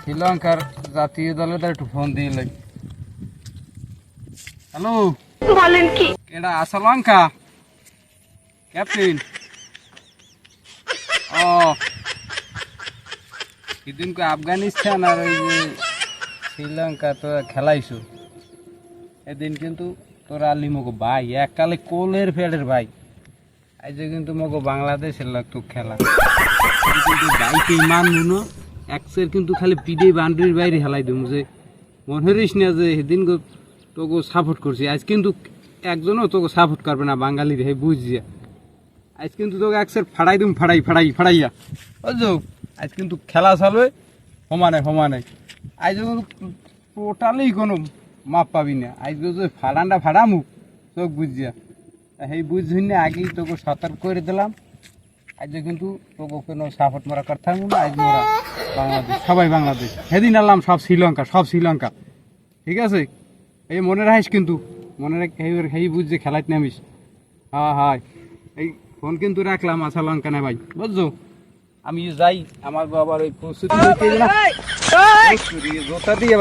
শ্রীলঙ্কার জাতীয় দলে তো একটু ফোন দিয়ে লাই। হ্যালো, বলেন কি? এটা শ্রীলঙ্কা ক্যাপ্টেন। ও সেদিনকে আফগানিস্তান আর ওই যে শ্রীলঙ্কা তো খেলাইছো, এদিন কিন্তু তোরা আলি মগো ভাই এককালে কোলের ফেডের ভাই। আজ কিন্তু মগো বাংলাদেশের লাগতো খেলা, কিন্তু বাইকে মানবো না একসের কিন্তু খালি পিডে বাউন্ডারির বাইরে হেলাই দেবো। যে মনে হরিস না যে সেদিন তোকে সাপোর্ট করছি, আজ কিন্তু একজনও তোকে সাপোর্ট করবে না বাঙালির, হে বুঝিয়া। আজ কিন্তু তোকে একসের ফাড়াই দিম, ফাড়াইয়া বুঝছো। আজ কিন্তু খেলা চলবে সমানে সমানে। আজ কিন্তু টোটালি কোনো মাপ পাবি না। আজ যে ফাড়ামু চোখ বুঝিয়া, সেই বুঝি না আগেই তোকে সতর্ক করে দিলাম। আজ কিন্তু তোকে কোনো সাপোর্ট মারা কথা না। আজ মোরা বাংলাদেশ, সবাই বাংলাদেশ। সেদিন আনলাম সব শ্রীলঙ্কা। ঠিক আছে, এই মনে রাখিস কিন্তু, মনে রাখ সেই বুঝছে খেলাইতে নামিস। হ্যাঁ, এই ফোন কিন্তু রাখলাম শ্রীলঙ্কা না ভাই, বুঝছো। আমি যাই, আমার আবার ওই প্রস্তুতি জোতা দিয়ে